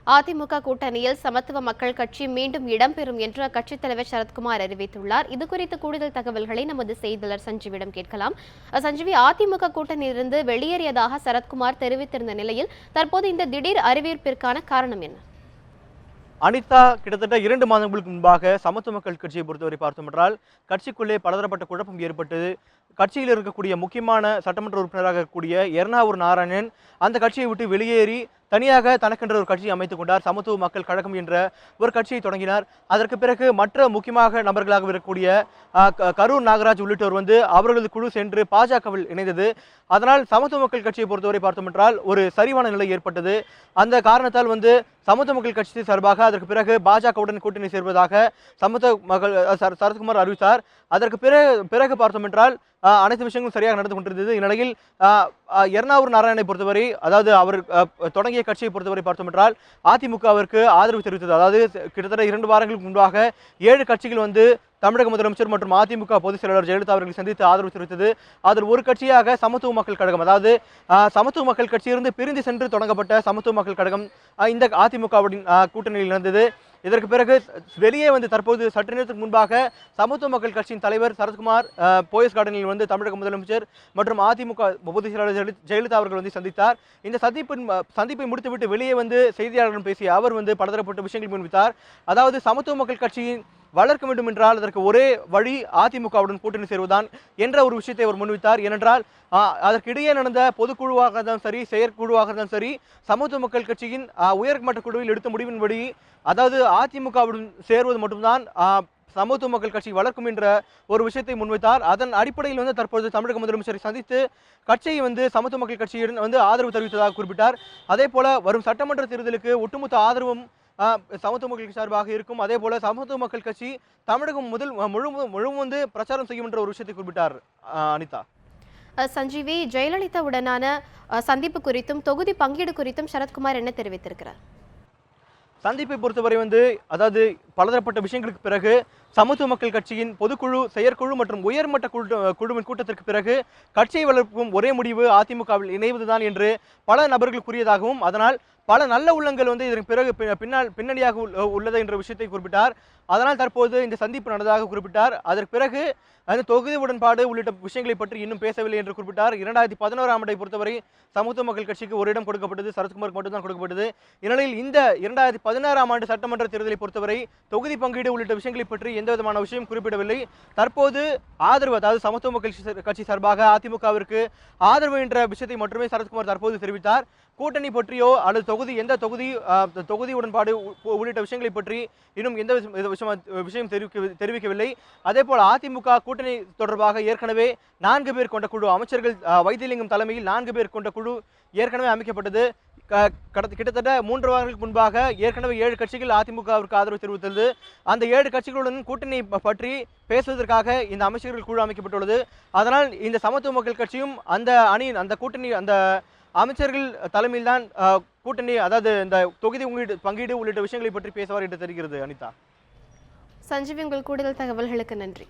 அதிமுக கூட்டணியில் சமத்துவ மக்கள் கட்சி மீண்டும் இடம்பெறும் என்று அக்கட்சித் தலைவர் சரத்குமார் அறிவித்துள்ளார். இதுகுறித்து கூடுதல் தகவல்களை நமது செய்தியாளர் சஞ்சீவிடம் கேட்கலாம். சஞ்சீவி, அதிமுக கூட்டணியிலிருந்து வெளியேறியதாக சரத்குமார் தெரிவித்திருந்த நிலையில் தற்போது இந்த திடீர் அறிவிப்பிற்கான காரணம் என்ன? அனிதா, கிட்டத்தட்ட 2 மாதங்களுக்கு முன்பாக சமத்துவ மக்கள் கட்சியை பொறுத்தவரை பார்த்தோம் என்றால் கட்சிக்குள்ளே பலதரப்பட்ட குழப்பம் ஏற்பட்டது. கட்சியில் இருக்கக்கூடிய முக்கியமான சட்டமன்ற உறுப்பினராக இருக்கக்கூடிய எர்ணாவூர் நாராயணன் அந்த கட்சியை விட்டு வெளியேறி தனியாக தனக்கென்ற ஒரு கட்சியை அமைத்துக் கொண்டார். சமத்துவ மக்கள் கழகம் என்ற ஒரு கட்சியை தொடங்கினார். அதற்கு பிறகு மற்ற முக்கியமாக நபர்களாக இருக்கக்கூடிய கரூர் நாகராஜ் உள்ளிட்டோர் அவர்களது குழு சென்று பாஜகவில் இணைந்தது. அதனால் சமத்துவ மக்கள் கட்சியை பொறுத்தவரை பார்த்தோம் என்றால் ஒரு சரிவான நிலை ஏற்பட்டது. அந்த காரணத்தால் சமத்துவ மக்கள் கட்சி சார்பாக அதற்கு பிறகு பாஜகவுடன் கூட்டணி சேர்வதாக சமத்துவ மக்கள் சரத்குமார் அறிவித்தார். அதற்கு பிறகு பார்த்தோம் என்றால் அனைத்து விஷயங்களும் சரியாக நடந்து கொண்டிருந்தது. இந்நிலையில் எர்ணாவூர் நாராயணனை பொறுத்தவரை, அதாவது அவர் தொடங்கிய கட்சியை பொறுத்தவரை பார்த்தோம் என்றால் அதிமுகவிற்கு ஆதரவு தெரிவித்தது. அதாவது கிட்டத்தட்ட 2 வாரங்களுக்கு முன்பாக 7 கட்சிகள் தமிழக முதலமைச்சர் மற்றும் அதிமுக பொதுச் செயலாளர் ஜெயலலிதா அவர்களை சந்தித்து ஆதரவு தெரிவித்தது. அதில் ஒரு கட்சியாக சமத்துவ மக்கள் கழகம், அதாவது சமத்துவ மக்கள் கட்சியிலிருந்து பிரிந்து சென்று தொடங்கப்பட்ட சமத்துவ மக்கள் கழகம் இந்த அதிமுகவின் கூட்டணியில் இருந்தது. இதற்கு பிறகு வெளியே தற்போது சற்று நேரத்துக்கு முன்பாக சமத்துவ மக்கள் கட்சியின் தலைவர் சரத்குமார் போயஸ் கார்டனில் தமிழக முதலமைச்சர் மற்றும் அதிமுக பொதுச் செயலாளர் ஜெயலலிதா அவர்கள் சந்தித்தார். இந்த சந்திப்பை முடித்துவிட்டு வெளியே செய்தியாளர்களிடம் பேசிய அவர் பலதரப்பட்ட விஷயங்கள் முன்வைத்தார். அதாவது சமத்துவ மக்கள் கட்சியின் வளர்க்க வேண்டும் என்றால் அதற்கு ஒரே வழி அதிமுகவுடன் கூட்டணி சேருவதுதான் என்ற ஒரு விஷயத்தை அவர் முன்வைத்தார். ஏனென்றால் அதற்கிடையே நடந்த பொதுக்குழுவாக இருந்தாலும் சரி, செயற்குழுவாக இருந்தாலும் சரி, சமத்துவ மக்கள் கட்சியின் உயர்மட்ட குழுவில் எடுத்த முடிவின்படி, அதாவது அதிமுகவுடன் சேருவது மட்டும்தான் சமத்துவ மக்கள் கட்சி வளர்க்கும் என்ற ஒரு விஷயத்தை முன்வைத்தார். அதன் அடிப்படையில் தற்போது தமிழக முதலமைச்சரை சந்தித்து கட்சியை சமத்துவ மக்கள் கட்சியுடன் ஆதரவு தெரிவித்ததாக குறிப்பிட்டார். அதே போல வரும் சட்டமன்ற தேர்தலுக்கு ஒட்டுமொத்த ஆதரவும் சமத்துவ மக்கள் சார்பாக இருக்கும். அதே போல சமத்துவ மக்கள் கட்சி தமிழகம் முழுவதும் பிரச்சாரம் செய்யும் என்ற ஒரு விஷயத்தை குறிப்பிட்டார். அனிதா, சஞ்சீவி, ஜெயலலிதாவுடனான சந்திப்பு குறித்தும் தொகுதி பங்கீடு குறித்தும் சரத்குமார் என்ன தெரிவித்திருக்கிறார்? சந்திப்பை பொறுத்தவரை அதாவது பலதரப்பட்ட விஷயங்களுக்கு பிறகு சமத்துவ மக்கள் கட்சியின் பொதுக்குழு, செயற்குழு மற்றும் உயர்மட்ட குழுவின் கூட்டத்திற்கு பிறகு கட்சியை வளர்க்கும் ஒரே முடிவு அதிமுகவில் இணைவதுதான் என்று பல நபர்கள் கூறியதாகவும், அதனால் பல நல்ல உள்ளங்கள் இதற்கு பிறகு பின்னணியாக உள்ளது என்ற விஷயத்தை குறிப்பிட்டார். அதனால் தற்போது இந்த சந்திப்பு நடந்ததாக குறிப்பிட்டார். அதற்கு பிறகு தொகுதி உடன்பாடு உள்ளிட்ட விஷயங்களை பற்றி இன்னும் பேசவில்லை என்று குறிப்பிட்டார். 2011ஆம் ஆண்டை பொறுத்தவரை சமத்துவ மக்கள் கட்சிக்கு ஒரு இடம் கொடுக்கப்பட்டது, சரத்குமாருக்கு மட்டும்தான் கொடுக்கப்பட்டது. இந்நிலையில் இந்த 2016ஆம் ஆண்டு சட்டமன்ற தேர்தலை பொறுத்தவரை தொகுதி பங்கீடு உள்ளிட்ட விஷயங்களை பற்றி எந்த விதமான விஷயம் குறிப்பிடவில்லை. தற்போது ஆதரவு, அதாவது சமத்துவ மக்கள் கட்சி சார்பாக அதிமுகவிற்கு ஆதரவு என்ற விஷயத்தை மட்டுமே சரத்குமார் தற்போது தெரிவித்தார். கூட்டணி பற்றியோ அல்லது தொகுதி உடன்பாடு உள்ளிட்ட விஷயங்களை பற்றி இன்னும் எந்த விஷயம் தெரிவிக்கவில்லை. அதே போல் அதிமுக கூட்டணி தொடர்பாக ஏற்கனவே 4 பேர் கொண்ட குழு, அமைச்சர்கள் வைத்தியலிங்கம் தலைமையில் 4 பேர் கொண்ட குழு ஏற்கனவே அமைக்கப்பட்டது. கிட்டத்தட்ட 3 வாரங்களுக்கு முன்பாக ஏற்கனவே 7 கட்சிகள் அதிமுகவிற்கு ஆதரவு தெரிவித்தது. அந்த 7 கட்சிகளுடன் கூட்டணி பற்றி பேசுவதற்காக இந்த அமைச்சர்கள் குழு அமைக்கப்பட்டுள்ளது. அதனால் இந்த சமத்துவ மக்கள் கட்சியும் அந்த கூட்டணி, அந்த அமைச்சர்கள் தலைமையில் தான் கூட்டணி, அதாவது இந்த தொகுதி பங்கீடு உள்ளிட்ட விஷயங்களை பற்றி பேசுவார் என்று தெரிகிறது. அனிதா, சஞ்சீவி, உங்கள் கூடுதல் தகவல்களுக்கு நன்றி.